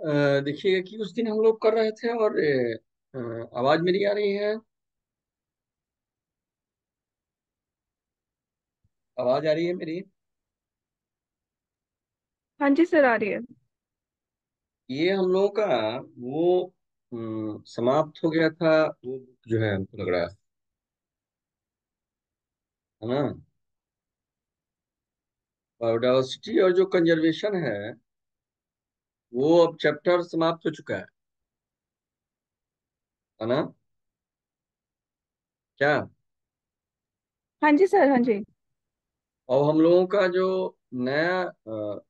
देखिएगा कि उस दिन हम लोग कर रहे थे और आवाज मेरी आ रही है। आवाज आ रही है मेरी। हाँ जी सर, आ रही है। ये हम लोगों का वो समाप्त हो गया था। वो जो है हमको लग रहा है ना, बायोडायवर्सिटी और जो कंजर्वेशन वो अब चैप्टर समाप्त हो चुका है ना। क्या? हाँ जी सर, हाँ जी। और हम लोगों का जो नया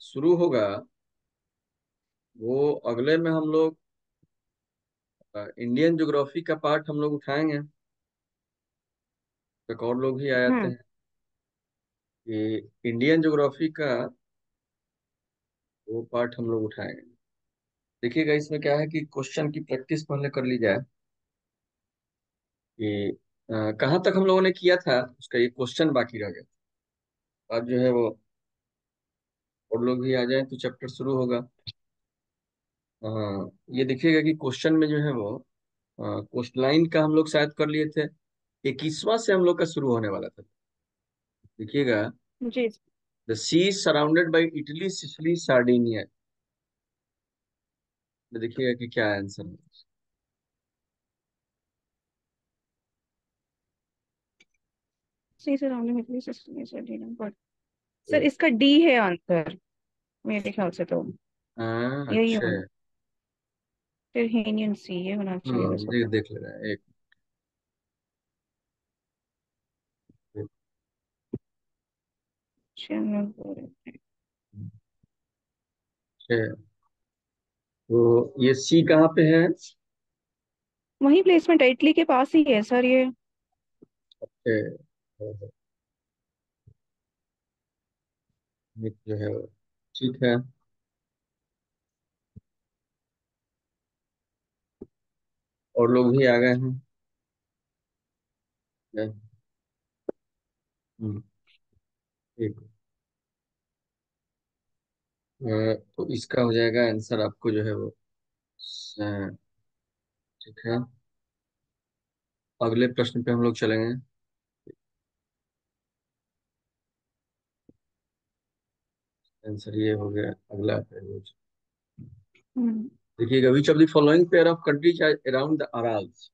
शुरू होगा वो अगले में हम लोग इंडियन ज्योग्राफी का पार्ट हम लोग उठाएंगे। एक और लोग भी आ जाते हम्म। हैं। ये इंडियन ज्योग्राफी का वो पार्ट हम लोग उठाएंगे। देखिएगा इसमें क्या है कि क्वेश्चन की प्रैक्टिस पहले कर ली जाए कि कहाँ तक हम लोगों ने किया था, उसका ये क्वेश्चन बाकी रह गया। अब जो है वो और लोग भी आ जाए तो चैप्टर शुरू होगा। ये देखिएगा कि क्वेश्चन में जो है वो कोस्ट लाइन का हम लोग शायद कर लिए थे। 21वां से हम लोग का शुरू होने वाला था। देखिएगा, जी। The sea surrounded by Italy Sicily Sardinia. देखिएगा कि क्या आंसर है। सही सर, हमने मिली system sir, D number. Sir तो, इसका डी है आंसर, मेरे ख्याल से तो हाँ यही अच्छा है। होना। फिर हेनियन सी ये होना चाहिए वैसे देख तो। देख ले रहा है एक एक- चलो, अच्छा है। तो ये सी कहाँ पे है? वही प्लेसमेंट है, इटली के पास ही है सर ये। अच्छा, एक जो है वो, ठीक है। और लोग भी आ गए हैं। हम्म, ठीक। तो इसका हो जाएगा आंसर आपको जो है वो ठीक है। अगले प्रश्न पे हम लोग चलेंगे। आंसर ये हो गया। अगला है। हम्म। देखिएगा, which of the following pair of countries around the Arals.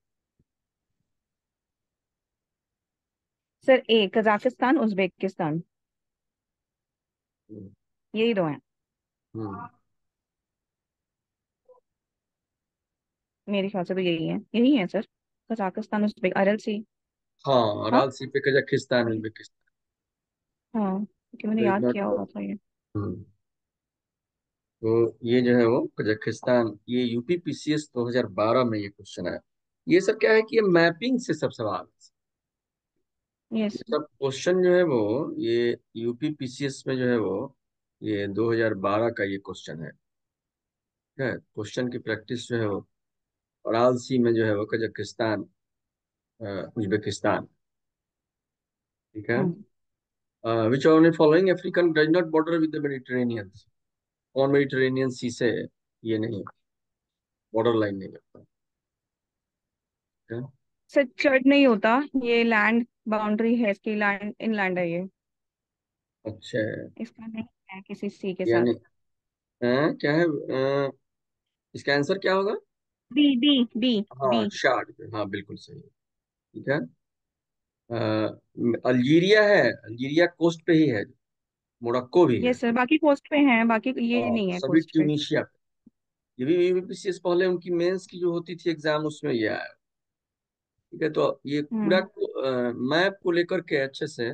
Sir A Kazakhstan Uzbekistan, hmm, यही दो हैं। हम्म। मेरे ख्याल से तो यही है सर। कजाकिस्तान उज्बेक अरल सी। हाँ, हाँ। अराल सी पे कजाकिस्तान उज्बेकिस्तान। हाँ, क्योंकि मैंने तो इज याद नॉट। किया हुआ था ये। तो ये जो है वो कजाकिस्तान, ये यूपी पीसीएस 2012 में ये क्वेश्चन आया। ये सर क्या है कि ये मैपिंग से सब सवाल, ये यस। सब क्वेश्चन जो है वो, ये यूपी पीसीएस में जो है वो ये 2012 का ये क्वेश्चन है। ठीक है, क्वेश्चन की प्रैक्टिस जो है वो अराल सी में जो है वो कजाकिस्तान उज्बेकिस्तान। ठीक है। Hmm. Which of following African does not border with the Mediterranean. कौन मेडिटेरेनियन सी से ये नहीं, बॉर्डर लाइन नहीं लगता। ठीक है। सर चर्ड नहीं होता, ये लैंड बाउंड्री है इसकी, लैंड इनलैंड है ये। अच्छा है। इसका नहीं है किसी सी के साथ। यानी क्या है इसका आंसर क्या होगा? B B B B. हाँ, शार्ट। हाँ, बिल्कुल सही। ठीक है। अल्जीरिया है, अल्जीरिया कोस्ट पे ही है। मोरक्को भी है। यस सर, बाकी कोस्ट पे हैं, बाकी ये और नहीं है सभी कोस्ट पे। ट्यूनीशिया पे। ये भी यूपीपीसीएस पहले उनकी मेंस की जो होती थी एग्जाम, उसमें ये आया। ठीक है, तो ये पूरा हम्म। मैप को लेकर के अच्छे से।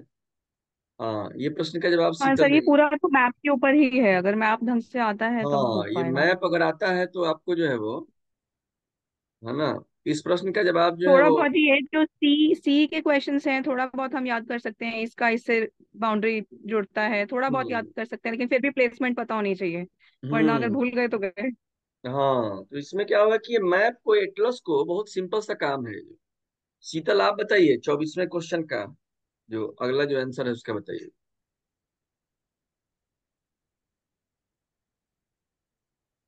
हाँ, ये प्रश्न का जवाब हाँ शीतल सर, ये देगी। पूरा तो मैप के ऊपर ही है, अगर मैप ढंग से आता है तब हो हाँ, ये पाएगा। मैप अगर आता है तो आपको जो है वो, है ना, इस प्रश्न का जवाब जो है थोड़ा वो। बहुत ये जो सी सी के क्वेश्चंस हैं, थोड़ा बहुत हम याद कर सकते हैं, इसका इससे बाउंड्री जुड़ता है, थोड़ा बहुत हम्म, याद कर सकते हैं, लेकिन फिर भी प्लेसमेंट पता होनी चाहिए। वरना अगर हम्म। भूल गए तो गए। हाँ, तो इसमें क्या होगा कि ये मैप को, एटलस को, बहुत सिंपल सा काम है। शीतल आप बताइए 24वें क्वेश्चन का जो अगला जो आंसर है उसका बताइए।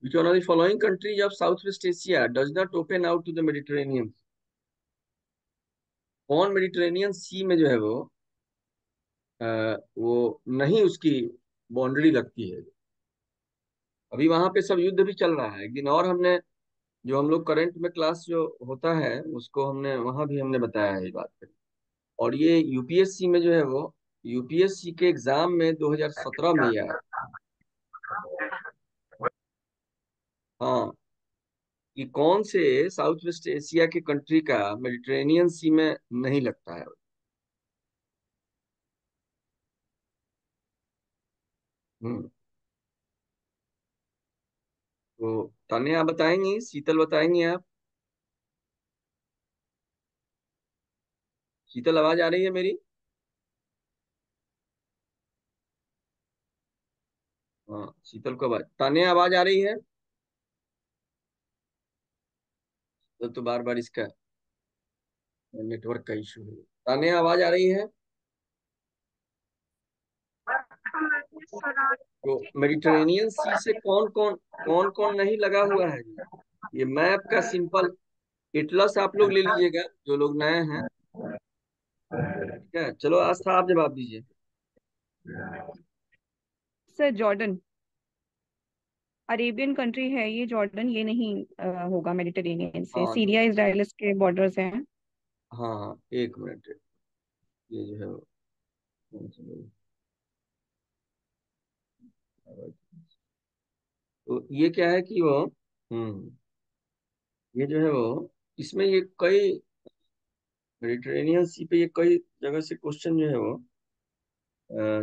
Which one of the following countries of south west Asia does not open out to the Mediterranean? कौन मेडिटेरेनियन सी में जो है वो नहीं उसकी बाउंड्री लगती है? अभी वहां पे सब युद्ध भी चल रहा है। एक दिन और हमने, जो हम लोग करंट में क्लास जो होता है उसको हमने वहां भी हमने बताया है ये बात पे। और ये यूपीएससी में जो है वो, यूपीएससी के एग्जाम में 2017 में ही आया। हाँ, कि कौन से साउथ वेस्ट एशिया के कंट्री का मेडिटेरेनियन सी में नहीं लगता है। हम्म। तो तान्या आप बताएंगी, शीतल बताएंगी आप? शीतल आवाज आ रही है मेरी? हाँ, शीतल को आवाज, तान्या आवाज आ रही है? तो बार बार इसका नेटवर्क का इशू है। तान्या आवाज आ रही है? तो मेडिटेरेनियन सी से कौन कौन नहीं लगा हुआ है? ये मैप का सिंपल एटलस आप लोग ले लीजिएगा, जो लोग नए हैं। ठीक है, चलो आस्था आप जवाब दीजिए। सर जॉर्डन, अरेबियन कंट्री है ये जॉर्डन, ये नहीं होगा मेडिटेरेनियन से। हाँ सीरिया इजराइल के बॉर्डर्स हैं। हाँ हाँ, एक मिनट। ये जो है तो ये क्या है कि वो, हम्म, ये जो है वो, इसमें ये कई मेडिटेरेनियन सी पे ये कई जगह से क्वेश्चन जो है वो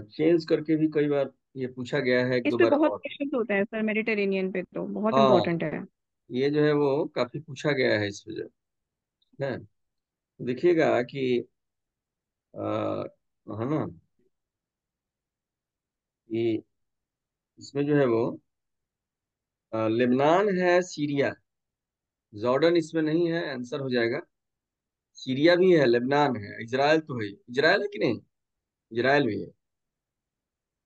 चेंज करके भी कई बार ये पूछा गया है एक इस दो पे बार बहुत और। क्वेश्चन होते हैं सर, मेडिटेरेनियन पे तो बहुत हाँ, इंपॉर्टेंट है। ये जो है वो काफी पूछा गया है इस पे जो है। देखिएगा कि है ना, कि इसमें जो है वो लेबनान है, सीरिया, जॉर्डन इसमें नहीं है, आंसर हो जाएगा। सीरिया भी है, लेबनान है, इजराइल तो है, इजराइल है कि नहीं? इजराइल भी है।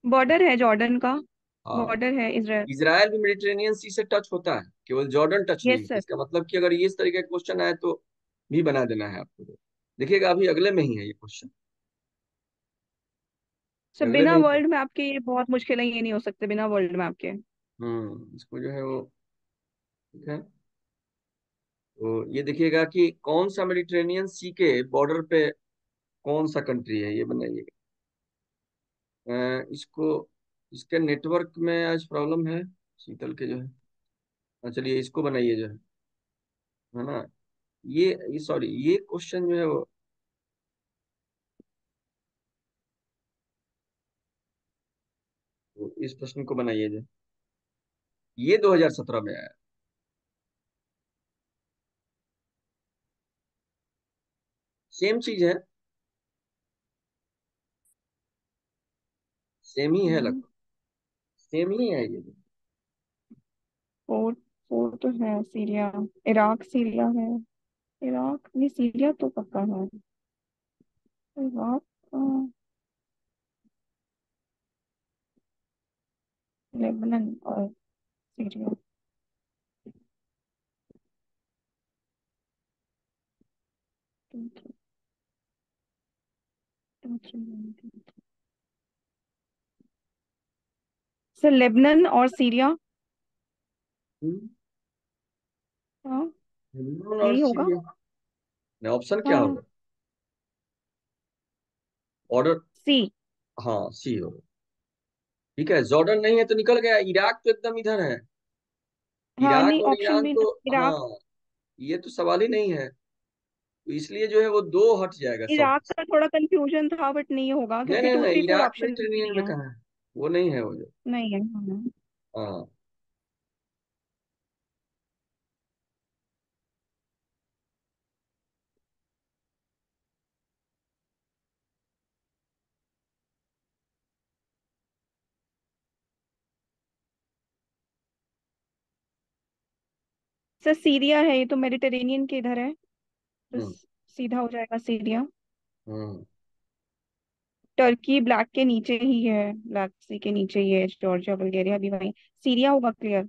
बॉर्डर है जॉर्डन का, हाँ, बॉर्डर है इजराइल। इजराइल भी मेडिटेरेनियन सी से टच होता है, केवल जॉर्डन टच नहीं यस होता। सर। इसका मतलब कि अगर ये इस तरीके का क्वेश्चन आए तो भी बना देना है आपको। देखिएगा अभी अगले में ही है ये क्वेश्चन, सर अगले में बिना ही है। वर्ल्ड मैप के ये बहुत मुश्किल है, ये नहीं हो सकते बिना वर्ल्ड मैप के। इसको जो है वो, ठीक है। तो ये देखिएगा कि कौन सा मेडिटेरेनियन सी के बॉर्डर पे कौन सा कंट्री है, ये बनाइएगा। इसको, इसके नेटवर्क में आज प्रॉब्लम है, शीतल के जो है। चलिए इसको बनाइए जो है ना, ये सॉरी, ये क्वेश्चन जो है वो, इस प्रश्न को बनाइए जो, ये 2017 में आया। सेम चीज है, सेम ही है लगभग, सेम ही है ये। फोर, फोर तो है सीरिया, इराक सीरिया है। इराक नहीं, सीरिया तो पक्का है। इराक, लेबनान और सीरिया। 2 3 2 3। सर लेबनान और सीरिया। हम्म, हाँ, लेबनान और यही होगा। सीरिया। ऑप्शन क्या हाँ, होगा? ऑर्डर? सी। हाँ, सी होगा। ठीक है, जॉर्डन नहीं है तो निकल गया, इराक तो एकदम इधर है। हाँ इराक नहीं, और ऑप्शन ईरान भी तो, हाँ, इराक। ये तो सवाल ही नहीं है। तो इसलिए जो है वो दो हट जाएगा सब। इराक का थोड़ा कंफ्यूजन था बट नहीं होगा नहीं क्योंकि नहीं टू नहीं, थ्री फोर इराक ऑप्शन भी मेडिटेरेनियन नहीं में है। कहाँ है? वो नहीं है वो जो। नहीं है, हाँ। हाँ, सर सीरिया है, ये तो मेडिटेरेनियन के इधर है, तो हम्म सीधा हो जाएगा सीरिया। हम्म टर्की ब्लैक के नीचे ही है, ब्लैक सी के नीचे ही है, जॉर्जिया बुल्गारिया भी वहीं। सीरिया होगा, क्लियर।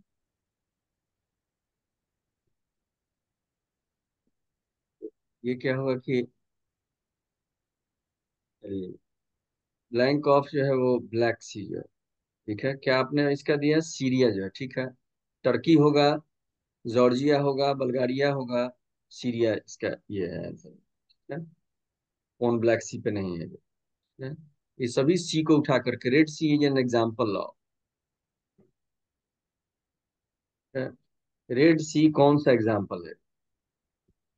ये क्या होगा कि ब्लैंक ऑफ जो है वो ब्लैक सी जो है, ठीक है, क्या आपने इसका दिया सीरिया जो है, ठीक है। टर्की होगा, जॉर्जिया होगा, बल्गारिया होगा, सीरिया इसका ये है आंसर, ठीक है। कौन ब्लैक सी पे नहीं है, ठीक है। ये सभी सी को उठा करके Red Sea is an example of, Red Sea कौन सा एग्जाम्पल है?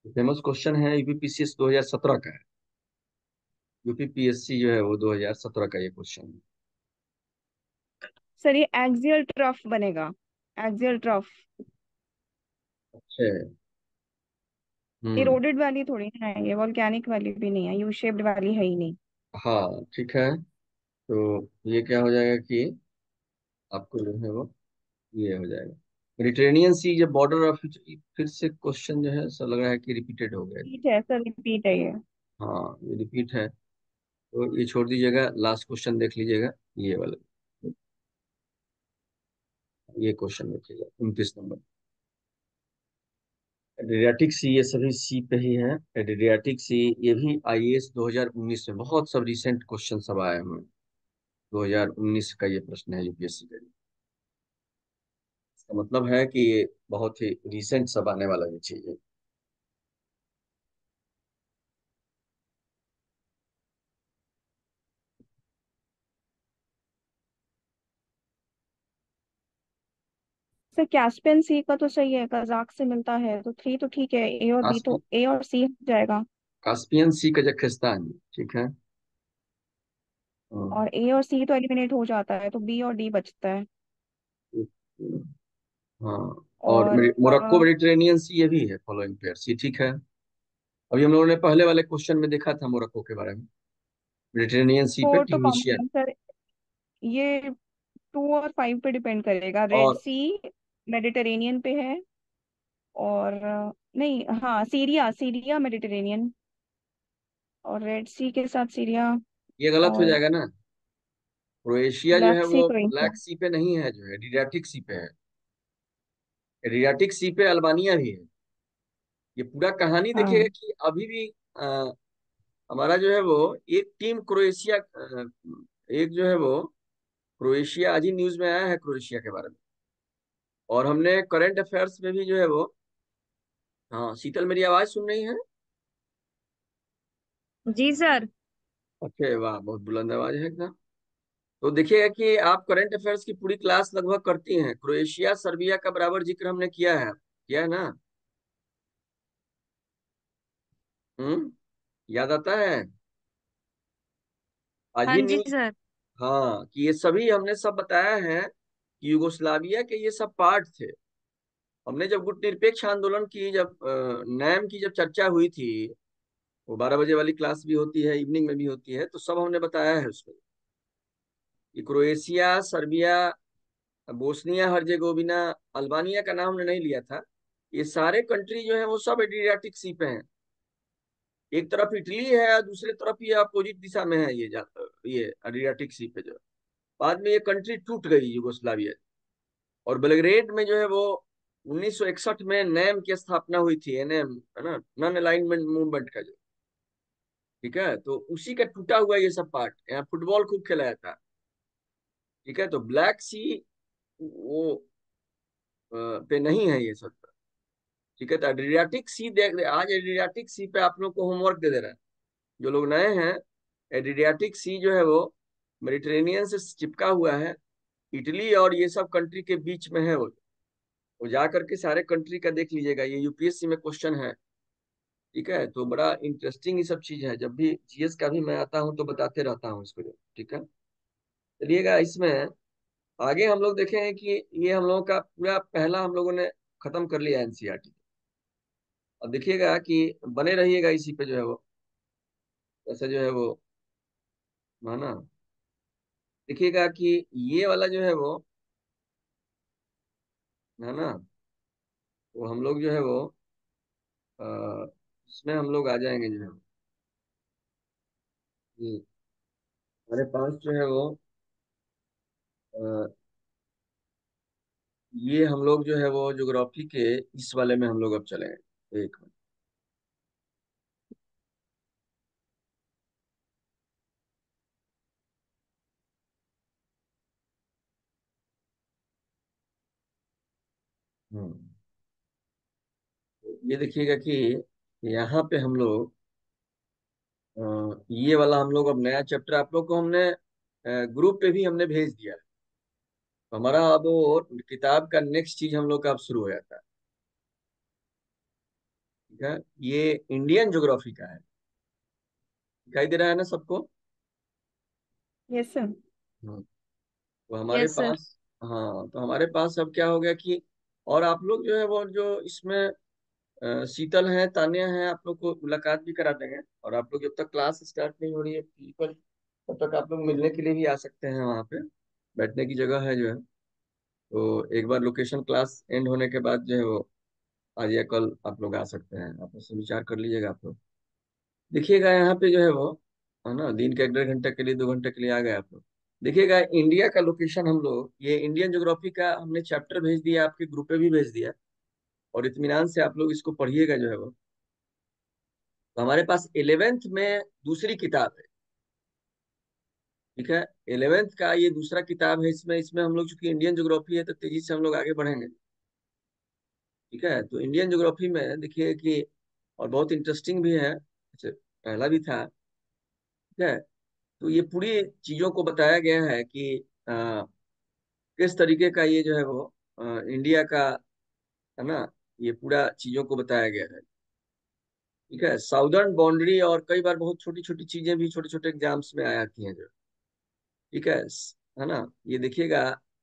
फेमस क्वेश्चन है, यूपीपीसीएस 2017 का है। यूपीपीएससी जो है वो 2017 का ये क्वेश्चन है। सर ये एक्सियल ट्रफ बनेगा, एक्सियल ट्रफ। अच्छा। हम्म। इरोडेड वाली थोड़ी ना है ये, वॉल्केनिक वाली भी नहीं है, यू शेप्ड वाली है ही नहीं। हाँ ठीक है, तो ये क्या हो जाएगा कि आपको जो है वो ये हो जाएगा, मेडिटेरेनियन सी जब बॉर्डर ऑफ, फिर से क्वेश्चन जो है ऐसा लग रहा है कि रिपीटेड हो गया। रिपीट है सर, रिपीट है ये। हाँ ये रिपीट है, तो ये छोड़ दीजिएगा, लास्ट क्वेश्चन देख लीजिएगा, ये वाला, ये क्वेश्चन देखिएगा 29 नंबर। एड्रियाटिक सी, ये सभी सी पे ही है। एड्रियाटिक सी, ये भी आईएएस 2019 में बहुत सब रिसेंट क्वेश्चन सब आए हुए हैं। 2019 का ये प्रश्न है यूपीएससी का। इसका मतलब है कि ये बहुत ही रिसेंट सब आने वाला ये चीज है। सर कैस्पियन सी का तो सही है, कजाक से मिलता है, तो थ्री तो ठीक है, ए और बी कास्पी तो ए और सी हो जाएगा। कास्पियन सी, कजाकिस्तान, ठीक है। और ए और सी तो एलिमिनेट हो जाता है, तो बी और डी बचता है। हाँ, और और मोरक्को मेडिटेरेनियन सी ये भी है फॉलोइंग पेयर सी, ठीक है। अभी हम लोगों ने पहले वाले क्वेश्चन में देखा था मोरक्को के बारे में, मेडिटेरेनियन सी पे फोर तो ट्यूनिशिया। कॉमन है सर, ये टू और फाइव पे डिपेंड करेगा। रेड और सी मेडिटेरेनियन पे है, और नहीं, हाँ, सीरिया, सीरिया मेडिटेरेनियन, और रेड सी के साथ सीरिया, ये गलत हो और जाएगा ना, क्रोएशिया जो है ब्लैक सी वो क्रोएशिया। ब्लैक सी पे नहीं है, जो है एड्रियाटिक सी पे है। एड्रियाटिक सी पे अल्बानिया भी है। ये पूरा कहानी देखिएगा हाँ कि अभी भी हमारा जो है वो एक टीम क्रोएशिया, एक जो है वो क्रोएशिया, आज ही न्यूज में आया है क्रोएशिया के बारे में। और हमने करंट अफेयर्स में भी जो है वो, हाँ शीतल मेरी आवाज सुन रही है? जी सर। ओके, वाह बहुत बुलंद आवाज है एकदम। तो देखिएगा कि आप करंट अफेयर्स की पूरी क्लास लगभग करती हैं, क्रोएशिया सर्बिया का बराबर जिक्र हमने किया है ना? हम्म, याद आता है? आज हाँ ही जी न्यूज, सर। हाँ, कि ये सभी हमने सब बताया है कि युगोस्लाविया के ये सब पार्ट थे। हमने जब गुट निरपेक्ष आंदोलन की, जब नैम की जब चर्चा हुई थी, वो 12 बजे वाली क्लास भी होती है, इवनिंग में भी होती है, तो सब हमने बताया है उसमें कि Croatia, Serbia, Bosnia Herzegovina, Albania का नाम हमने नहीं लिया था, ये सारे कंट्री जो है वो सब एड्रियाटिक सी पे हैं। एक तरफ इटली है और दूसरी तरफ ये अपोजिट दिशा में है, ये एड्रियाटिक सी पे जो है। बाद में ये कंट्री टूट गई यूगोस्लाविया, और बेलग्रेड में जो है वो 1961 में नैम की स्थापना हुई थी, एनएम है ना, नॉन अलाइनमेंट मूवमेंट का जो, ठीक है, तो उसी का टूटा हुआ ये सब पार्ट। यहाँ फुटबॉल खूब खेला जाता है, ठीक है, तो ब्लैक सी वो पे नहीं है ये सब, ठीक है। तो एड्रियाटिक सी देख, आज एड्रियाटिक सी पे आप लोग को होमवर्क दे दे रहा है, जो लोग नए हैं। एड्रियाटिक सी जो है वो मेडिटेरेनियन से चिपका हुआ है, इटली और ये सब कंट्री के बीच में है वो जा करके सारे कंट्री का देख लीजिएगा, ये यूपीएससी में क्वेश्चन है, ठीक है। तो बड़ा इंटरेस्टिंग ये सब चीज है, जब भी जीएस का भी मैं आता हूँ तो बताते रहता हूँ इसको, ठीक है। चलिएगा, इसमें आगे हम लोग देखें कि ये हम लोगों का पूरा पहला हम लोगों ने खत्म कर लिया एनसीईआरटी। अब देखिएगा कि बने रहिएगा इसी पे जो है वो, ऐसे जो है वो, है ना। देखिएगा कि ये वाला जो है वो, है ना, वो हम लोग जो है वो अ, इसमें हम लोग आ जाएंगे जो है, हमारे पास जो है वो अ, ये हम लोग जो है वो ज्योग्राफी के इस वाले में हम लोग अब चलेंगे। एक मिनट। हम्म। ये देखिएगा कि यहाँ पे हम लोग ये वाला हम लोग अब नया चैप्टर आप लोग को हमने ग्रुप पे भी हमने भेज दिया है। तो हमारा अब वो किताब का नेक्स्ट चीज हम लोग का अब शुरू हो जाता है। ठीक है। ये इंडियन ज्योग्राफी का है। दिखाई दे रहा है ना सबको? Yes sir. हम्म। तो हमारे यस सर। पास, हाँ, तो हमारे पास अब क्या हो गया कि और आप लोग जो है वो जो इसमें शीतल हैं, तान्या हैं, आप लोग को मुलाकात भी करा देंगे। और आप लोग जब तक क्लास स्टार्ट नहीं हो रही है फिजिकल, तब तक आप लोग मिलने के लिए भी आ सकते हैं। वहाँ पे बैठने की जगह है जो है। तो एक बार लोकेशन क्लास एंड होने के बाद जो है वो आज या कल आप लोग आ सकते हैं। आप उससे विचार कर लीजिएगा आप लोग। देखिएगा यहाँ पे जो है वो, है ना, दिन के 1 डेढ़ घंटे के लिए 2 घंटे के लिए आ गए आप लोग। देखिएगा इंडिया का लोकेशन हम लोग ये इंडियन ज्योग्राफी का हमने चैप्टर भेज दिया, आपके ग्रुप पे भी भेज दिया। और इत्मीनान से आप लोग इसको पढ़िएगा जो है वो। तो हमारे पास 11th में दूसरी किताब है। ठीक है। 11th का ये दूसरा किताब है। इसमें इसमें हम लोग, चूंकि इंडियन ज्योग्राफी है तो तेजी से हम लोग आगे बढ़ेंगे। ठीक है। तो इंडियन ज्योग्राफी में देखिए कि और बहुत इंटरेस्टिंग भी है, जैसे पहला भी था। ठीक है। तो ये पूरी चीजों को बताया गया है कि किस तरीके का ये जो है वो इंडिया का, है ना, ये पूरा चीजों को बताया गया है। ठीक है। साउदर्न बाउंड्री और कई बार बहुत छोटी छोटी चीजें भी छोटे छोटे एग्जाम्स में आ जाती हैं जो। ठीक है ना। ये देखिएगा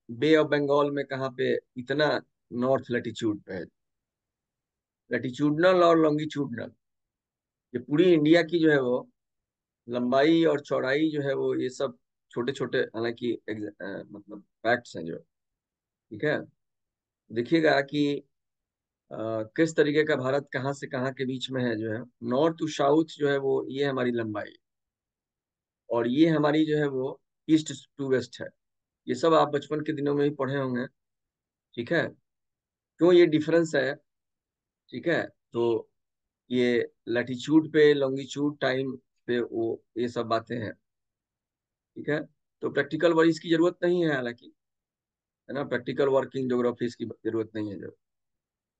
बे ऑफ बंगाल में कहाँ पे इतना नॉर्थ लैटिट्यूड पे है। लैटिट्यूडनल और लॉन्गिट्यूडनल, ये पूरी इंडिया की जो है वो लंबाई और चौड़ाई जो है वो, ये सब छोटे छोटे हालांकि मतलब फैक्ट्स हैं जो। ठीक है। देखिएगा कि किस तरीके का भारत कहाँ से कहाँ के बीच में है जो है। नॉर्थ टू साउथ जो है वो, ये हमारी लंबाई। और ये हमारी जो है वो ईस्ट टू वेस्ट है। ये सब आप बचपन के दिनों में ही पढ़े होंगे। ठीक है। क्यों ये डिफरेंस है? ठीक है। तो ये लैटिट्यूड पे, लॉन्गिट्यूड टाइम पे, वो ये सब बातें हैं। ठीक है। तो प्रैक्टिकल वर्क इसकी जरूरत नहीं है हालांकि, है ना, प्रैक्टिकल वर्किंग ज्योग्राफी इसकी जरूरत नहीं है जो,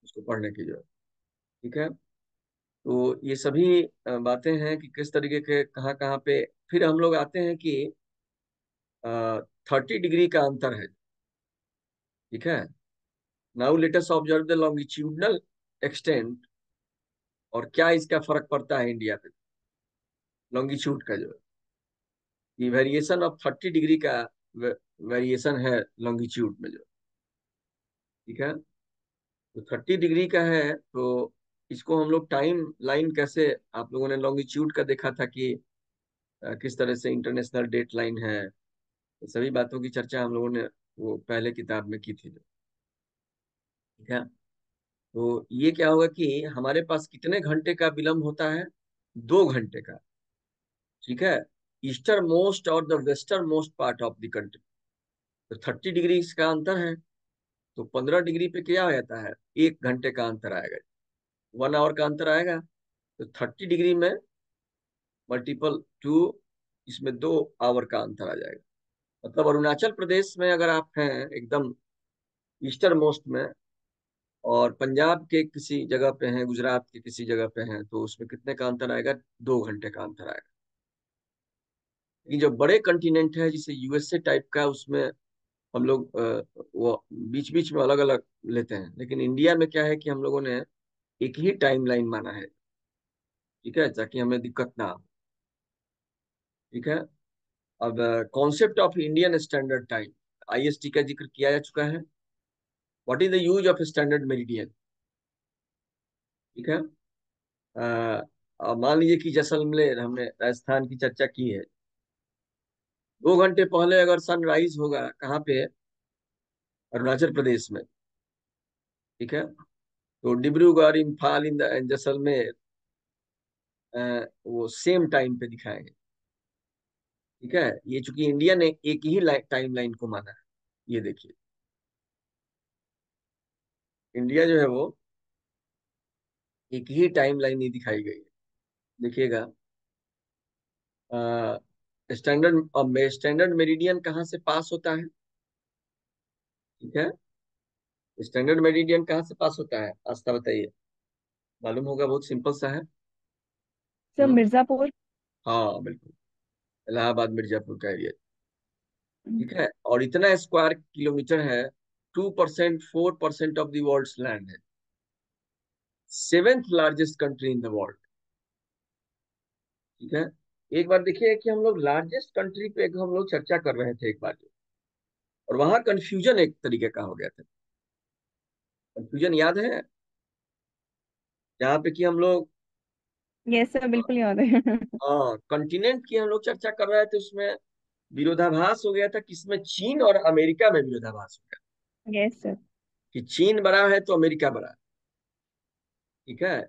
उसको पढ़ने की जो। ठीक है। तो ये सभी बातें हैं कि किस तरीके के कहाँ कहाँ पे। फिर हम लोग आते हैं कि 30 डिग्री का अंतर है। ठीक है। Now let us observe the longitudinal extent, और क्या इसका फर्क पड़ता है इंडिया पे, लॉन्गिट्यूड का जो ये वेरिएशन ऑफ 30 डिग्री का वेरिएशन है लॉन्गिट्यूड में जो। ठीक है। तो 30 डिग्री का है। तो इसको हम लोग टाइम लाइन कैसे, आप लोगों ने लॉन्गिट्यूड का देखा था कि किस तरह से इंटरनेशनल डेट लाइन है। ये सभी बातों की चर्चा हम लोगों ने वो पहले किताब में की थी जो। ठीक है। तो ये क्या होगा कि हमारे पास कितने घंटे का विलंब होता है? 2 घंटे का। ठीक है। ईस्टर्न मोस्ट और the western most part of the country, तो 30 डिग्री का अंतर है। तो 15 डिग्री पे क्या हो जाता है? 1 घंटे का अंतर आएगा, 1 आवर का अंतर आएगा। तो 30 डिग्री में मल्टीपल टू, इसमें 2 आवर का अंतर आ जाएगा। मतलब अरुणाचल प्रदेश में अगर आप हैं एकदम ईस्टर्न मोस्ट में, और पंजाब के किसी जगह पे हैं, गुजरात के किसी जगह पे हैं, तो उसमें कितने का अंतर आएगा? 2 घंटे का अंतर आएगा। लेकिन जो बड़े कंटिनेंट है जिसे यूएसए टाइप का, उसमें हम लोग वो बीच बीच में अलग अलग लेते हैं। लेकिन इंडिया में क्या है कि हम लोगों ने एक ही टाइम लाइन माना है। ठीक है, ताकि हमें दिक्कत ना हो। ठीक है। अब concept of Indian standard time, IST का जिक्र किया जा चुका है। What is the use of standard meridian? ठीक है। अब मान लीजिए कि जैसलमेर, हमने राजस्थान की चर्चा की है। 2 घंटे पहले अगर सनराइज होगा कहाँ पे? अरुणाचल प्रदेश में। ठीक है। तो डिब्रूगढ़, इम्फाल, इन जैसलमेर वो सेम टाइम पे दिखाएंगे। ठीक है। ये चूंकि इंडिया ने एक ही टाइम लाइन को माना है। ये देखिए, इंडिया जो है वो एक ही टाइम लाइन ही दिखाई गई है। देखिएगा स्टैंडर्ड मेरिडियन कहाँ से पास होता है? ठीक है। स्टैंडर्ड मेरिडियन कहाँ से पास होता है, आस्था बताइए। मालूम होगा, बहुत सिंपल सा है। सर हम्म। मिर्जापुर। हाँ बिल्कुल, इलाहाबाद मिर्जापुर का एरिया। ठीक है, और इतना स्क्वायर किलोमीटर है, 2%, 4% ऑफ द वर्ल्ड्स लैंड है। Seventh largest country in the world. ठीक है। एक बार देखिए कि हम लोग लार्जेस्ट कंट्री पे हम लोग चर्चा कर रहे थे एक बार, और वहां कंफ्यूजन एक तरीके का हो गया था। कंफ्यूजन याद है, जहाँ पे कि हम लोग, यस सर, बिल्कुल याद है। हाँ, कॉन्टिनेंट की हम लोग चर्चा कर रहे थे, उसमें विरोधाभास हो गया था, किसमें चीन और अमेरिका में विरोधाभास हो गया यस सर। कि चीन बड़ा है तो अमेरिका बड़ा है। ठीक है,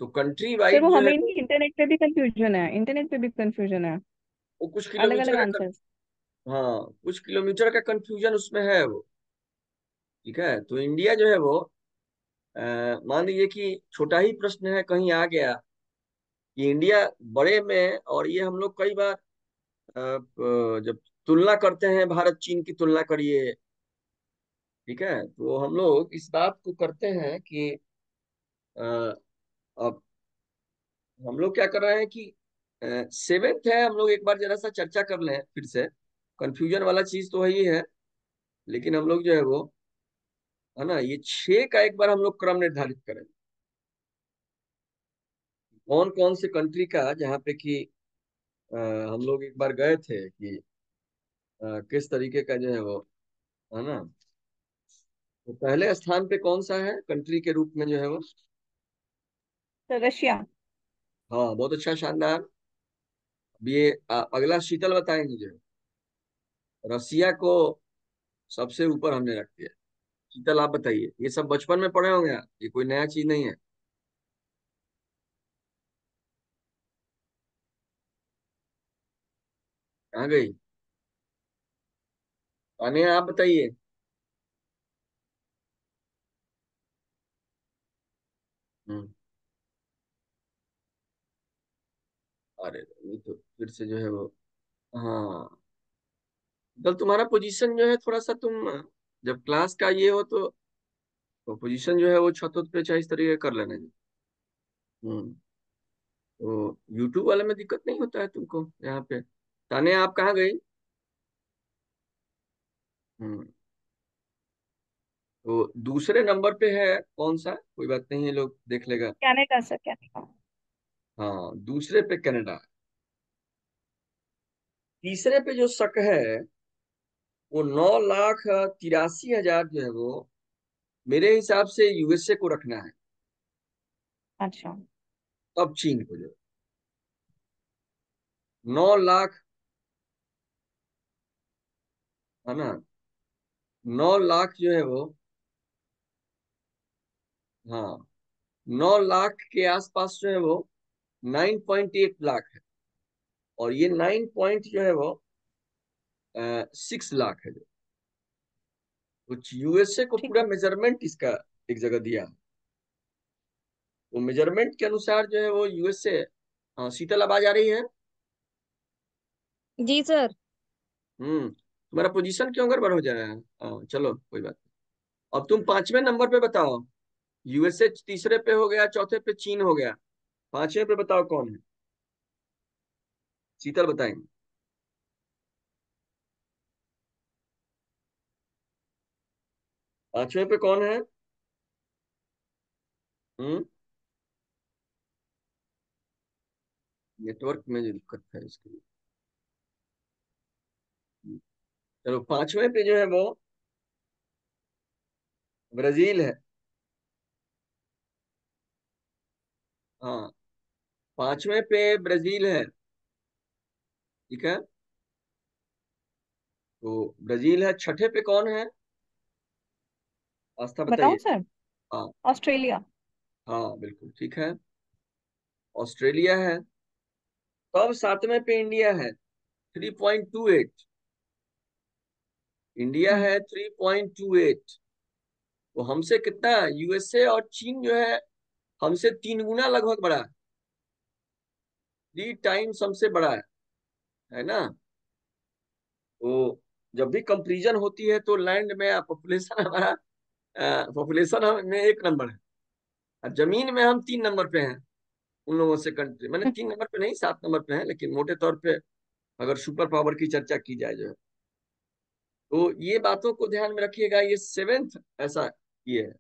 तो कंट्री सर वाइज वो जो है हमें नहीं, इंटरनेट पे भी कंफ्यूजन है, इंटरनेट पे भी कंफ्यूजन है। वो कुछ अलग अलग किलोमीटर का, आंसर्स। हाँ कुछ किलोमीटर का कंफ्यूजन उसमें है वो। ठीक है, तो इंडिया जो है वो, मान लीजिए कि छोटा ही प्रश्न है कहीं आ गया कि इंडिया बड़े में, और ये हम लोग कई बार जब तुलना करते हैं, भारत चीन की तुलना करिए। ठीक है, तो हम लोग इस बात को करते हैं कि अ, अब हम लोग क्या कर रहे हैं कि सेवेंथ है, हम लोग एक बार जरा सा चर्चा कर लें फिर से। कंफ्यूजन वाला चीज तो वही है, लेकिन हम लोग जो है वो, है ना, ये छह का एक बार हम लोग क्रम निर्धारित करें। कौन कौन से कंट्री का, जहाँ पे कि हम लोग एक बार गए थे कि किस तरीके का जो है वो, है ना, तो पहले स्थान पे कौन सा है कंट्री के रूप में जो है वो। Sir Russia. हाँ बहुत अच्छा, शानदार। अब ये अगला शीतल बताएंगे जो रसिया को सबसे ऊपर हमने रख दिया। शीतल आप बताइए, ये सब बचपन में पढ़े होंगे आप, ये कोई नया चीज नहीं है। कहाँ गई तानिया, आप बताइए। हम्म। अरे ये तो फिर से जो है वो, हाँ, कल तुम्हारा पोजीशन जो है थोड़ा सा, तुम जब क्लास का ये हो तो पोजीशन जो है वो छत पे चाहे इस तरीके का कर लेना जी। हम्म। तो यूट्यूब वाले में दिक्कत नहीं होता है तुमको यहाँ पे। ताने आप कहाँ गई। हम्म। तो दूसरे नंबर पे है कौन सा, कोई बात नहीं, ये लोग देख लेगा। Canada sir, Canada. हाँ दूसरे पे कनाडा है। तीसरे पे जो शक है, वो 9,83,000 जो है वो, मेरे हिसाब से यूएसए को रखना है, अच्छा। तब चीन को जो 9 लाख, है ना, 9 लाख जो है वो, हाँ 9 लाख के आसपास जो है वो 9.8 लाख है, और ये 9 जो है वो 6 लाख है जो, कुछ यूएसए को ठीक पूरा है। मेजरमेंट इसका एक जगह दिया है। वो मेजरमेंट के अनुसार जो है वो यूएसए। हाँ शीतल, आवाज आ रही है। जी सर। तुम्हारा पोजीशन क्यों गड़बड़ हो जा रहा है। हाँ चलो कोई बात नहीं। अब तुम पांचवें नंबर पे बताओ। यूएसए तीसरे पे हो गया, चौथे पे चीन हो गया, पांचवें पे बताओ कौन है। शीतल बताएंगे। पांचवें पे कौन है। हम्म। नेटवर्क में जो दिक्कत है इसके लिए। चलो पांचवें पे जो है वो ब्राजील है। हाँ पांचवें पे ब्राजील है। ठीक है, तो ब्राजील है। छठे पे कौन है, आस्था बताऊं बताइए। सर? हाँ। ऑस्ट्रेलिया। हाँ बिल्कुल ठीक है, ऑस्ट्रेलिया है। तब सातवें पे इंडिया है, 3.28। इंडिया हम्म। है 3.28। तो हमसे कितना, यूएसए और चीन जो है हमसे 3 गुना लगभग बड़ा है, 3 टाइम्स हमसे बड़ा है ना। तो जब भी कंपैरिजन होती है तो लैंड में पॉपुलेशन हमारा पॉपुलेशन हम में 1 नंबर है, और जमीन में हम 3 नंबर पे हैं उन लोगों से। कंट्री मैंने 3 नंबर पे नहीं, 7 नंबर पे है, लेकिन मोटे तौर पे अगर सुपर पावर की चर्चा की जाए जो है, तो ये बातों को ध्यान में रखिएगा। ये सेवेंथ ऐसा ये है,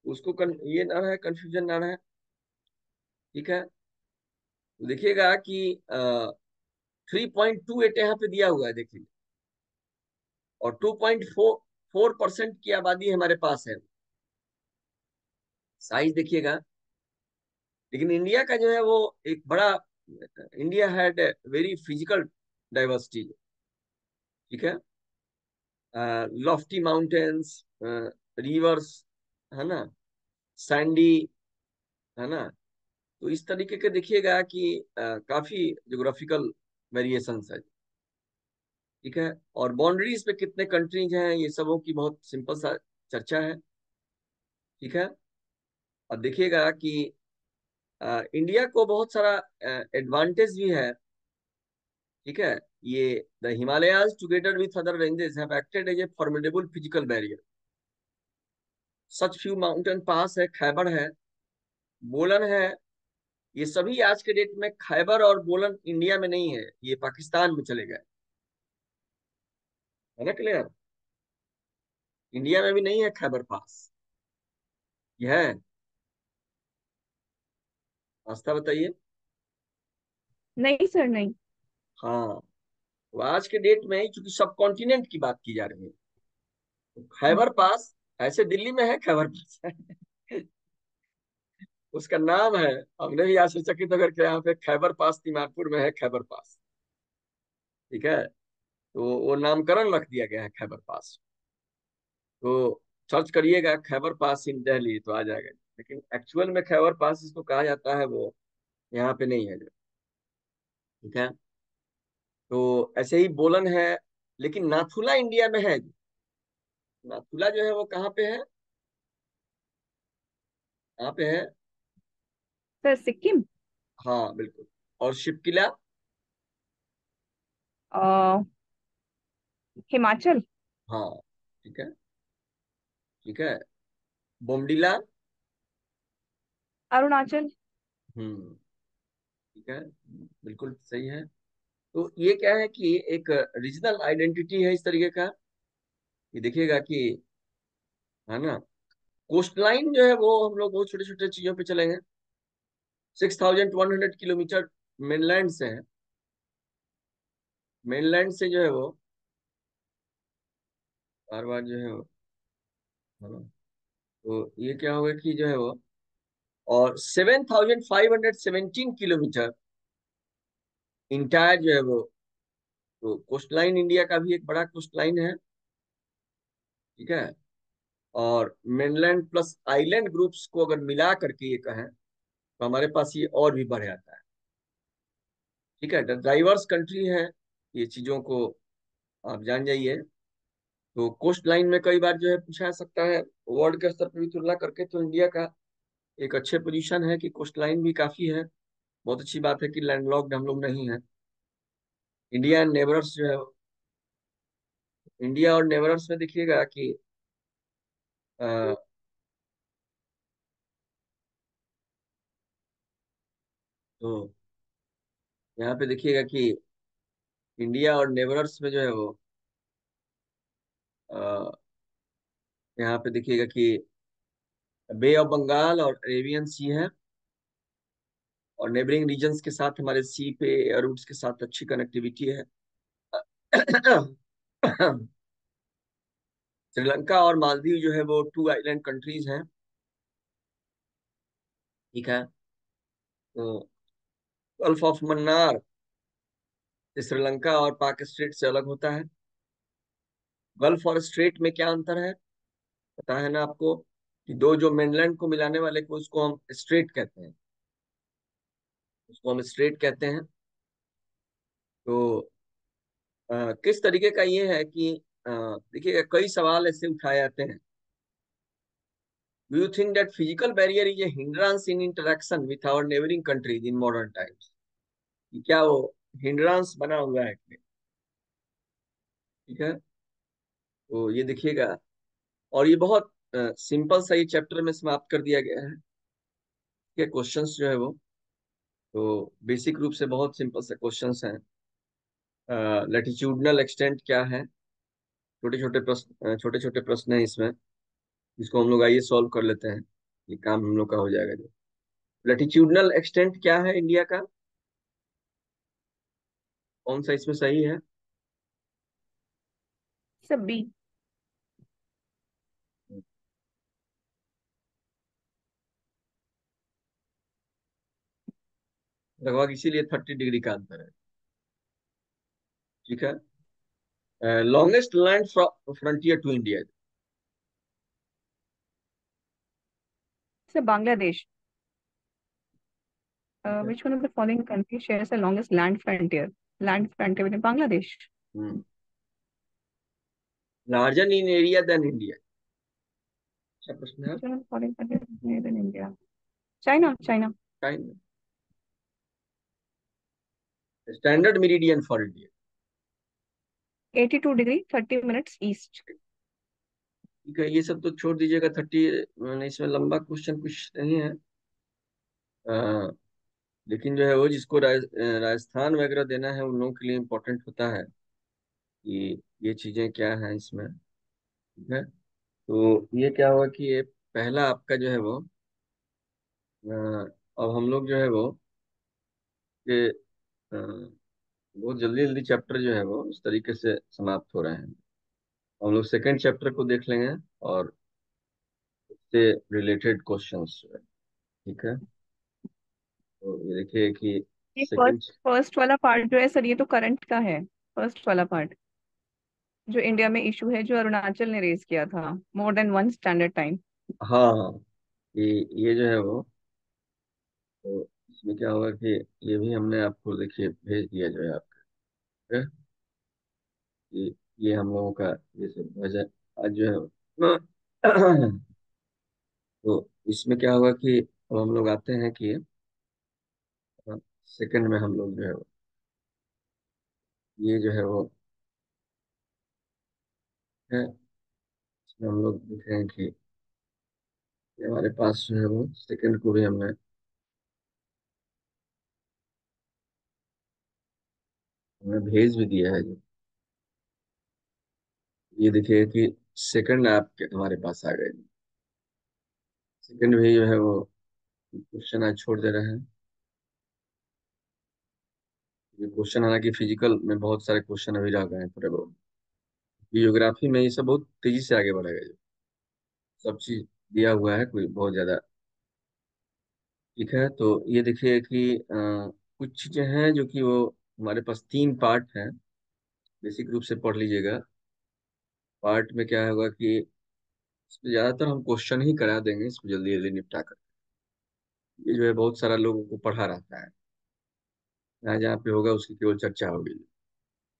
उसको ये ना रहे, कंफ्यूजन ना रहे। ठीक है, तो देखिएगा कि 3.28 यहाँ पे दिया हुआ है, देखिए, और 2.44% की आबादी हमारे पास है। साइज देखिएगा। लेकिन इंडिया का जो है वो एक बड़ा, India had very physical diversity. ठीक है, लॉफ्टी माउंटेन्स, रिवर्स, है ना, सैंडी, है ना। तो इस तरीके के देखिएगा कि काफी ज्योग्राफिकल वेरिएशंस है। ठीक है, और बाउंड्रीज पे कितने कंट्रीज हैं, ये सबों की बहुत सिंपल सा चर्चा है। ठीक है, और देखिएगा कि इंडिया को बहुत सारा एडवांटेज भी है। ठीक है, ये the Himalayas together with other ranges have acted as a formidable physical barrier. Such few mountain pass है, खैबर है, बोलन है। ये सभी आज के डेट में, खैबर और बोलन इंडिया में नहीं है, ये पाकिस्तान में चले गए। है ना क्लियर? इंडिया में भी नहीं है खैबर पास। ये है, आस्था बताइए। नहीं सर, नहीं। हाँ, तो आज के डेट में चूंकि सब कॉन्टिनेंट की बात की जा रही है, तो खैबर पास, ऐसे दिल्ली में है खैबर पास है उसका नाम है, हमने भी आश्चर्यचकित होकर के यहाँ पे खैबर पास तिमारपुर में है खैबर पास। ठीक है, तो वो नामकरण रख दिया गया है खैबर पास। तो सर्च करिएगा खैबर पास इन दिल्ली तो आ जाएगा, लेकिन एक्चुअल में खैबर पास इसको कहा जाता है, वो यहाँ पे नहीं है। ठीक है, तो ऐसे ही बोलन है, लेकिन नाथुला इंडिया में है। नाथुला जो है वो कहाँ पे है? कहाँ पे है? सर सिक्किम। हाँ बिल्कुल। और शिपकिला? अ, हिमाचल। हाँ, ठीक है, ठीक है। बोमडिला? अरुणाचल। हम्म, ठीक है, बिल्कुल सही है। तो ये क्या है कि एक रीजनल आइडेंटिटी है इस तरीके का। ये देखिएगा कि, है ना, कोस्ट लाइन जो है वो हम लोग बहुत छोटे छोटे चीजों पे चलेंगे। 6,100 किलोमीटर मेनलैंड से है। मेनलैंड से जो है वो बार बार जो है वो, है ना, तो ये क्या होगा कि जो है वो, और 7,517 किलोमीटर इंटायर जो है वो, तो कोस्ट लाइन इंडिया का भी एक बड़ा कोस्ट लाइन है। ठीक है, और मेनलैंड प्लस आइलैंड ग्रुप्स को अगर मिला करके ये कहें, तो हमारे पास ये और भी बढ़ जाता है। ठीक है, डाइवर्स कंट्री है, ये चीजों को आप जान जाइए। तो कोस्ट लाइन में कई बार जो है पूछा जा सकता है, वर्ल्ड के स्तर पर भी तुलना करके तो इंडिया का एक अच्छे पोजीशन है कि कोस्ट लाइन भी काफी है। बहुत अच्छी बात है कि लैंडलॉक्ड हम लोग नहीं है। इंडिया एंड नेबरर्स जो है, इंडिया और नेबरर्स में देखिएगा कि अ, तो यहाँ पे देखिएगा कि इंडिया और नेबरर्स में जो है वो, अ, यहाँ पे देखिएगा कि बे ऑफ बंगाल और अरेबियन सी है, और नेबरिंग रीजन्स के साथ हमारे सी पे रूट्स के साथ अच्छी कनेक्टिविटी है। श्रीलंका और मालदीव जो है वो टू आइलैंड कंट्रीज हैं। ठीक है, तो गल्फ ऑफ मन्नार श्रीलंका और पाक स्ट्रेट से अलग होता है। गल्फ और स्ट्रेट में क्या अंतर है, पता है ना आपको? कि दो जो मेनलैंड को मिलाने वाले को, उसको हम स्ट्रेट कहते हैं, उसको हम स्ट्रेट कहते हैं। तो किस तरीके का ये है कि देखिए कई सवाल ऐसे उठाए जाते हैं। Do you think that physical barrier is a hindrance in interaction with our neighbouring countries in modern times? क्या वो हिंड्रेंस बना हुआ है? ठीक है, तो ये देखिएगा, और ये बहुत सिंपल सा ये चैप्टर में समाप्त कर दिया गया है कि क्वेश्चंस जो है वो, तो बेसिक रूप से बहुत सिंपल से क्वेश्चंस हैं। लैटिट्यूडनल एक्सटेंट क्या है, छोटे छोटे प्रश्न हैं इसमें। इसको हम लोग आइए सॉल्व कर लेते हैं, ये काम हम लोग का हो जाएगा। जो लैटिट्यूडनल एक्सटेंट क्या है इंडिया का, कौन सा इसमें सही है? सब बी। लगभग इसीलिए 30 डिग्री का अंतर है। ठीक है। Longest land frontier to India. सब बांग्लादेश। ठीक है। Which one of the following countries shares the longest land frontier? Land frontier with Bangladesh. Larger in area than India. अच्छा प्रश्न है। Which one of the following countries is near than India? China. China. Standard meridian for India. 82 degree 30 minutes east. ठीक है, ये सब तो छोड़ दीजिएगा। 30, इसमें लंबा क्वेश्चन कुछ नहीं है। अ, लेकिन जो है वो जिसको राजस्थान वगैरह देना है उन लोगों के लिए इम्पोर्टेंट होता है कि ये चीजें क्या हैं इसमें। ठीक है। तो ये क्या हुआ कि ये पहला आपका जो है वो, अ, अब हम लोग जो है वो कि बहुत जल्दी जल्दी चैप्टर जो है वो इस तरीके से समाप्त हो रहे हैं। हम लोग सेकंड चैप्टर को देख लेंगे और उससे रिलेटेड क्वेश्चंस। ठीक है। तो ये देखिए कि ये सेकंड। फर्स्ट वाला पार्ट जो है सर, ये तो करंट का है। फर्स्ट वाला पार्ट जो इंडिया में इशू है, जो अरुणाचल ने रेज किया था, more than one standard time. हाँ हाँ, ये जो है वो, तो इसमें क्या होगा कि ये भी हमने आपको देखिए भेज दिया जो है आपका। ठीक है? ये हम लोगों का ये सब वजह आज जो है तो इसमें क्या होगा कि अब हम लोग आते हैं कि सेकंड में हम लोग जो है ये जो है वो है, इसमें हम लोग देख रहे हैं कि ये हमारे पास जो है वो सेकंड को भी हमने भेज भी दिया है। जो ये देखिए कि सेकंड आपके हमारे पास आ गए। सेकंड भी जो है वो क्वेश्चन आज छोड़ दे रहे हैं। ये क्वेश्चन हालांकि फिजिकल में बहुत सारे क्वेश्चन अभी रह गए हैं थोड़े बहुत। जियोग्राफी में ये सब बहुत तेजी से आगे बढ़ेगा। ये सब चीज दिया हुआ है, कोई बहुत ज्यादा। ठीक है। तो ये देखिए कि कुछ चीजें हैं जो कि वो हमारे पास 3 पार्ट हैं। बेसिक रूप से पढ़ लीजिएगा। पार्ट में क्या होगा कि इसमें ज्यादातर हम क्वेश्चन ही करा देंगे, इसको जल्दी जल्दी निपटा कर। ये जो है बहुत सारा लोगों को पढ़ा रहता है, जहाँ जहाँ पे होगा उसकी केवल चर्चा होगी।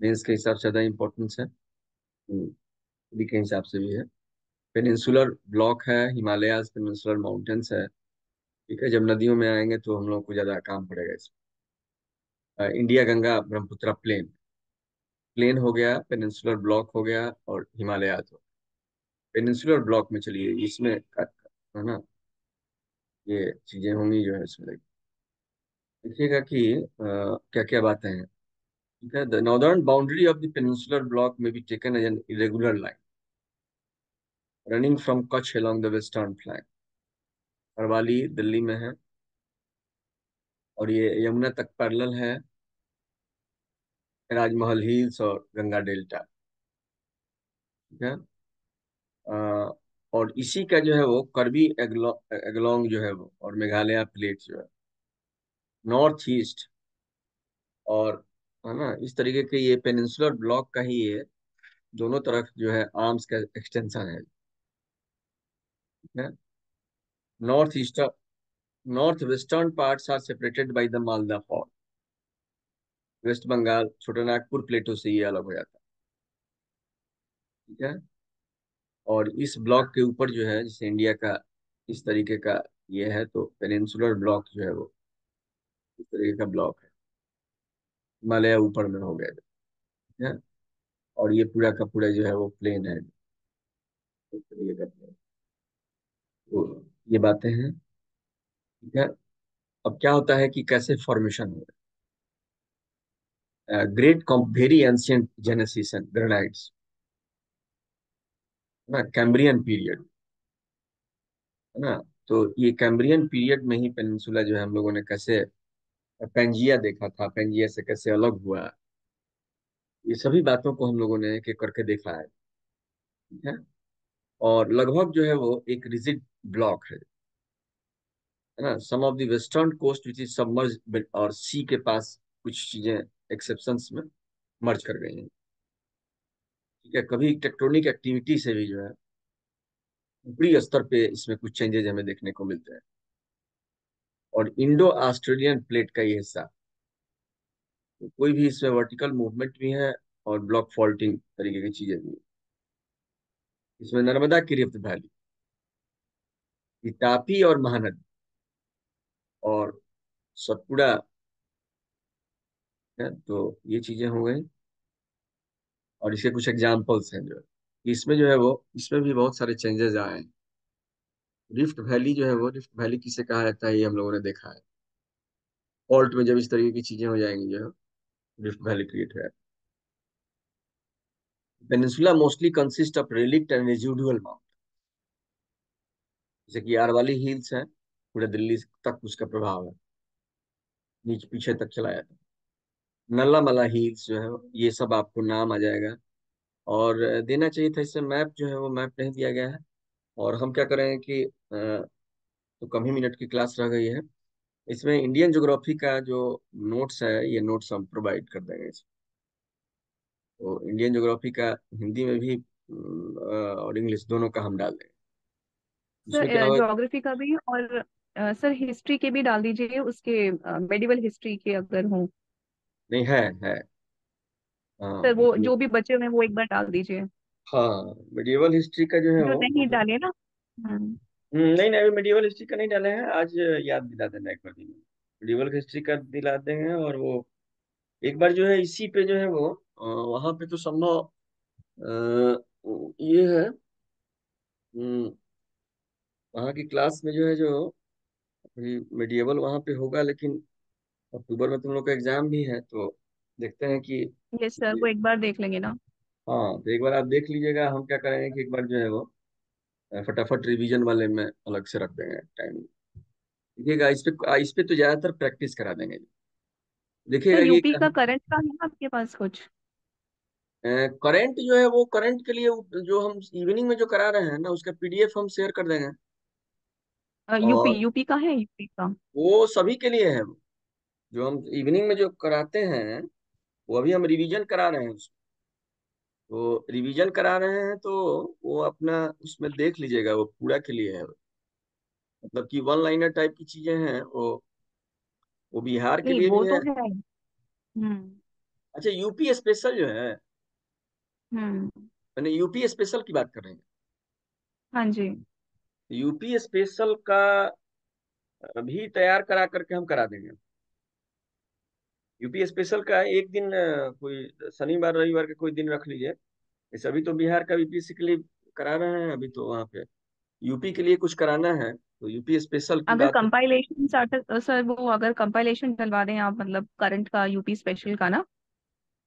मेंस के हिसाब से ज्यादा इम्पोर्टेंस है। भी के हिसाब से भी है। पेनिनसुलर ब्लॉक है, हिमालयाज पेनिनसुलर माउंटेन्स है। ठीक है। जब नदियों में आएंगे तो हम लोग को ज्यादा काम पड़ेगा इसमें। India Ganga Brahmaputra plain, plain हो गया, पेनिनसुलर ब्लॉक हो गया, और हिमालयाज हो। पेनिनसुलर ब्लॉक में चलिए इसमें है ना, ये चीजें होंगी जो है इसमें। देखिएगा कि क्या क्या बातें हैं। ठीक है। The northern boundary of the peninsular block may be taken as an irregular line running from Kutch along the western flank. Aravali Delhi में है, और ये यमुना तक पैरेलल है, राजमहल हिल्स और गंगा डेल्टा। ठीक है। अ, और इसी का जो है वो कर्बी एग्लोंग जो है वो, और मेघालय प्लेट जो है नॉर्थ ईस्ट, और है ना इस तरीके के ये पेनिनसुलर ब्लॉक का ही ये दोनों तरफ जो है आर्म्स का एक्सटेंशन है। ठीक है। North east, north western parts are separated by the Malda fault. West Bengal Chotanagpur plateau से ये अलग हो जाता है। ठीक है। और इस ब्लॉक के ऊपर जो है जैसे इंडिया का इस तरीके का ये है, तो पेनिनसुलर ब्लॉक जो है वो इस तरीके का ब्लॉक है। हिमालय ऊपर में हो गया। ठीक है। और ये पूरा का पूरा जो है वो प्लेन है, इस तरीके का प्लेन। तो ये बातें हैं। ठीक है। अब क्या होता है कि कैसे फॉर्मेशन हो रहा है, great very ancient genesis granites, ना कैम्ब्रियन पीरियड, है ना। तो ये कैम्ब्रियन पीरियड में ही पेनिनसुला जो है हम लोगों ने कैसे पेंजिया देखा था, पेंजिया से कैसे अलग हुआ, ये सभी बातों को हम लोगों ने एक एक करके देखा है। ठीक है। और लगभग जो है वो एक रिजिड ब्लॉक है ना। Some of the western coast which is submerge और सी के पास कुछ चीजें एक्सेप्शंस में मर्ज कर गई हैं। ठीक है। कभी टेक्टोनिक एक्टिविटी से भी जो है ऊपरी स्तर पे इसमें कुछ चेंजेस हमें देखने को मिलते हैं। और इंडो ऑस्ट्रेलियन प्लेट का ये हिस्सा, तो कोई भी इसमें वर्टिकल मूवमेंट भी है और ब्लॉक फॉल्टिंग तरीके की चीजें भी हैं। इसमें नर्मदा की रिफ्ट वैली, ये तापी और महानदी और सतपुड़ा है, तो ये चीजें हो गई। और इसके कुछ एग्जाम्पल्स हैं जो है इसमें जो है वो, इसमें भी बहुत सारे चेंजेस आए हैं। रिफ्ट वैली जो है वो, रिफ्ट वैली किसे कहा जाता है ये हम लोगों ने देखा है। फॉल्ट में जब इस तरीके की चीजें हो जाएंगी जो है, रिफ्ट वैली क्रिएट है। Peninsula mostly consist of relict and residual mount, जैसे कि आरवाली हिल्स है, पूरे दिल्ली तक उसका प्रभाव है, नीचे पीछे तक चला जाता है। नल्ला हिल्स जो है ये सब आपको नाम आ जाएगा। और देना चाहिए था इससे मैप, जो है वो मैप नहीं दिया गया है। और हम क्या करें कि तो कम ही मिनट की क्लास रह गई है, इसमें इंडियन ज्योग्राफी का जो नोट्स है ये नोट्स हम प्रोवाइड कर देंगे इसमें। तो इंडियन ज्योग्राफी का हिंदी में भी और इंग्लिश दोनों का हम डाल देंगे। उसमें क्या सर होगा। ज्योग्राफी का भी, और सर हिस्ट्री के भी डाल दीजिए, उसके मेडिवल हिस्ट्री के अगर हो। नहीं है। हाँ सर वो जो भी बचे हुए हैं वो एक बार डाल दीजिए, हाँ, मिडिवल हिस्ट्री का जो है जो नहीं वो डाले ना। नहीं नहीं, अभी मिडिवल हिस्ट्री का नहीं डाले हैं आज। याद दिला देना एक बार दिन में, मिडिवल हिस्ट्री का दिला देंगे। और वो एक बार जो है इसी पे जो है वो वहाँ पे तो संभव ये है। हम्म, वहाँ की क्लास में जो है जो मिडिएवल वहाँ पे होगा, लेकिन अक्टूबर में तुम लोग का एग्जाम भी है, तो देखते हैं कि यस सर, वो एक बार देख लेंगे ना। हाँ, तो एक बार आप देख लीजिएगा। हम क्या करेंगे कि एक बार जो है वो फटाफट रिवीजन वाले में अलग से रख देंगे टाइम। देखिएगा इस पे तो ज्यादातर प्रैक्टिस करा देंगे। देखिएगा सर ये यूपी का करंट का है ना आपके पास कुछ? करंट जो है वो, करंट के लिए जो हम इवनिंग में जो करा रहे हैं ना, उसका पीडीएफ हम शेयर कर देंगे। यूपी और यूपी का है, यूपी का। वो सभी के लिए है, जो हम इवनिंग में जो कराते हैं वो अभी हम रिवीजन करा रहे हैं उसको। तो रिवीजन करा रहे हैं तो वो अपना उसमें देख लीजिएगा, वो पूरा के लिए है। मतलब कि वन लाइनर टाइप की चीजें हैं वो बिहार के नहीं लिए भी वो है। तो है। हम्म। अच्छा, यूपी स्पेशल जो है, हम्म। मैंने यूपी स्पेशल की बात कर रहे हैं। हाँ जी। यूपी स्पेशल का भी तैयार करा करके हम करा देंगे। यूपी स्पेशल का एक दिन कोई शनिवार रविवार का कोई दिन रख लीजिए। इस अभी तो बिहार का यूपीएससी के लिए करा रहे हैं, अभी तो वहाँ पे यूपी के लिए कुछ कराना है, तो यूपी स्पेशल की अगर बात है। कंपाइलेशन चार्टर सर, वो अगर कंपाइलेशन डलवा दें आप, मतलब करंट का यूपी स्पेशल का ना,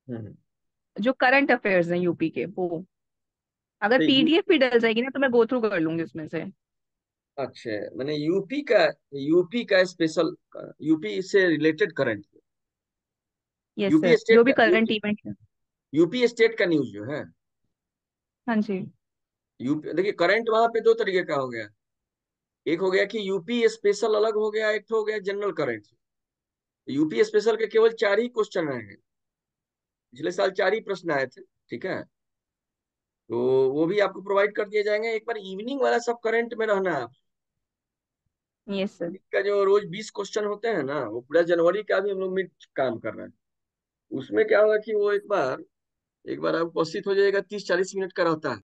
हम्म। जो करंट अफेयर्स हैं यूपी के, वो अगर तो पीडीएफ भी डल जाएगी ना तो मैं गो थ्रू कर लूंगी उसमें से। अच्छा, मैंने यूपी का स्पेशल, यूपी से related current, yes UP sir, state जो भी का, करंट इवेंट है। यूपी स्टेट का न्यूज जो है। हाँ जी। यूपी देखिए, करंट वहां पे दो तरीके का हो गया। एक हो गया कि यूपी स्पेशल अलग हो गया, एक तो हो गया जनरल करंट। यूपी स्पेशल के केवल 4 ही क्वेश्चन रहे हैं, पिछले साल 4 ही प्रश्न आए थे। ठीक है। तो वो भी आपको प्रोवाइड कर दिए जाएंगे। एक बार इवनिंग वाला सब करंट में रहना है। Yes sir. का जो रोज 20 क्वेश्चन होते हैं ना, वो पूरा जनवरी का भी हम लोग मिड काम कर रहे हैं। उसमें क्या होगा कि वो एक बार आप उपस्थित हो जाएगा, 30-40 मिनट का रहता है।